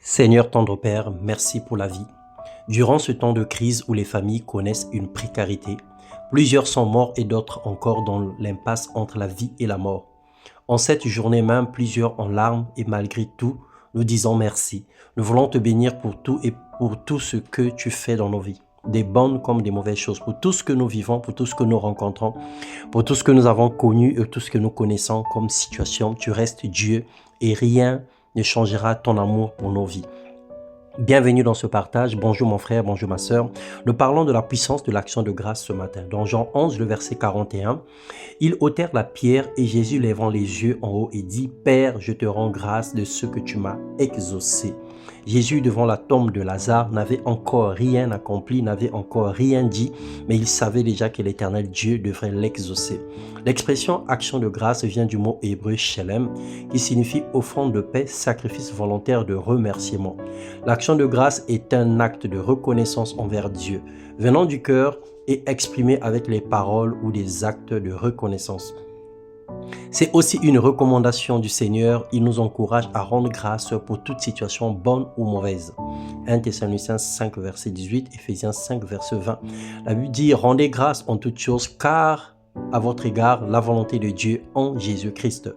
Seigneur tendre Père, merci pour la vie. Durant ce temps de crise où les familles connaissent une précarité, plusieurs sont morts et d'autres encore dans l'impasse entre la vie et la mort. En cette journée même, plusieurs en larmes et malgré tout, nous disons merci. Nous voulons te bénir pour tout et pour tout ce que tu fais dans nos vies. Des bonnes comme des mauvaises choses, pour tout ce que nous vivons, pour tout ce que nous rencontrons, pour tout ce que nous avons connu et tout ce que nous connaissons comme situation. Tu restes Dieu et rien ne changera ton amour pour nos vies. Bienvenue dans ce partage. Bonjour mon frère, bonjour ma sœur. Nous parlons de la puissance de l'action de grâce ce matin. Dans Jean 11, le verset 41, ils ôtèrent la pierre et Jésus levant les yeux en haut et dit « Père, je te rends grâce de ce que tu m'as exaucé. » Jésus, devant la tombe de Lazare, n'avait encore rien accompli, n'avait encore rien dit, mais il savait déjà que l'Éternel Dieu devrait l'exaucer. L'expression « action de grâce » vient du mot hébreu « shelem » qui signifie « offrande de paix, sacrifice volontaire de remerciement ». L'action de grâce est un acte de reconnaissance envers Dieu, venant du cœur et exprimé avec les paroles ou des actes de reconnaissance. C'est aussi une recommandation du Seigneur. Il nous encourage à rendre grâce pour toute situation bonne ou mauvaise. 1 Thessaloniciens 5, verset 18, Ephésiens 5, verset 20. La Bible dit « Rendez grâce en toutes choses, car à votre égard la volonté de Dieu en Jésus-Christ. »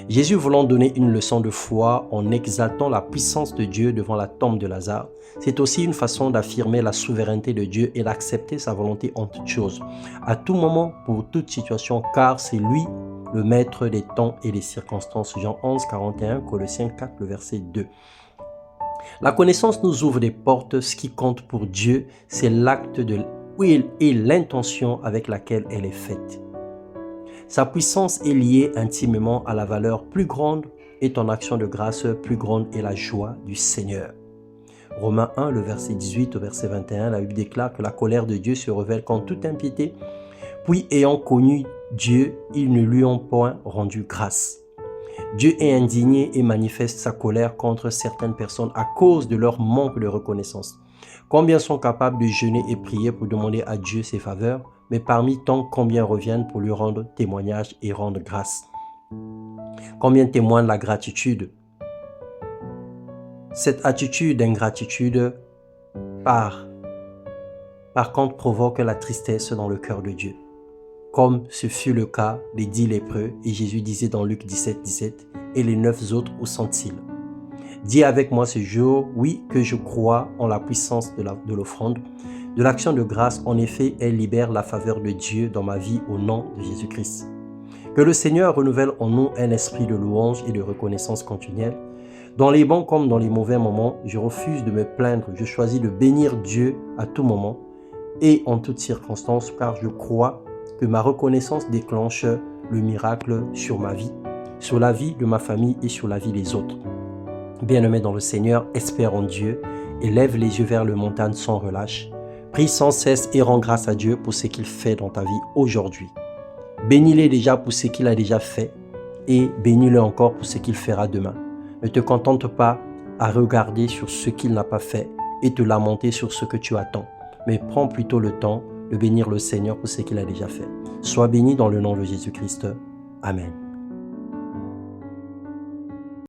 Jésus voulant donner une leçon de foi en exaltant la puissance de Dieu devant la tombe de Lazare, c'est aussi une façon d'affirmer la souveraineté de Dieu et d'accepter sa volonté en toutes choses, à tout moment, pour toute situation, car c'est lui le maître des temps et des circonstances. Jean 11, 41, Colossiens 4, le verset 2. La connaissance nous ouvre des portes. Ce qui compte pour Dieu, c'est l'acte de l'huile et l'intention avec laquelle elle est faite. Sa puissance est liée intimement à la valeur plus grande et ton action de grâce plus grande est la joie du Seigneur. Romains 1, le verset 18 au verset 21, la Bible déclare que la colère de Dieu se révèle contre toute impiété. Puis ayant connu Dieu, ils ne lui ont point rendu grâce. Dieu est indigné et manifeste sa colère contre certaines personnes à cause de leur manque de reconnaissance. Combien sont capables de jeûner et prier pour demander à Dieu ses faveurs, mais parmi tant combien reviennent pour lui rendre témoignage et rendre grâce? Combien témoignent de la gratitude? Cette attitude d'ingratitude, par contre, provoque la tristesse dans le cœur de Dieu. Comme ce fut le cas des 10 lépreux, et Jésus disait dans Luc 17, 17, « Et les 9 autres, où sont-ils » Dis avec moi ce jour, oui, que je crois en la puissance de l'offrande, de l'action de grâce. En effet, elle libère la faveur de Dieu dans ma vie au nom de Jésus-Christ. Que le Seigneur renouvelle en nous un esprit de louange et de reconnaissance continuelle. Dans les bons comme dans les mauvais moments, je refuse de me plaindre. Je choisis de bénir Dieu à tout moment et en toutes circonstances, car je crois que ma reconnaissance déclenche le miracle sur ma vie, sur la vie de ma famille et sur la vie des autres. Bien-aimé dans le Seigneur, espère en Dieu et lève les yeux vers le montagne sans relâche. Prie sans cesse et rends grâce à Dieu pour ce qu'il fait dans ta vie aujourd'hui. Bénis-le déjà pour ce qu'il a déjà fait et bénis-le encore pour ce qu'il fera demain. Ne te contente pas à regarder sur ce qu'il n'a pas fait et te lamenter sur ce que tu attends, mais prends plutôt le temps de bénir le Seigneur pour ce qu'il a déjà fait. Sois béni dans le nom de Jésus-Christ. Amen.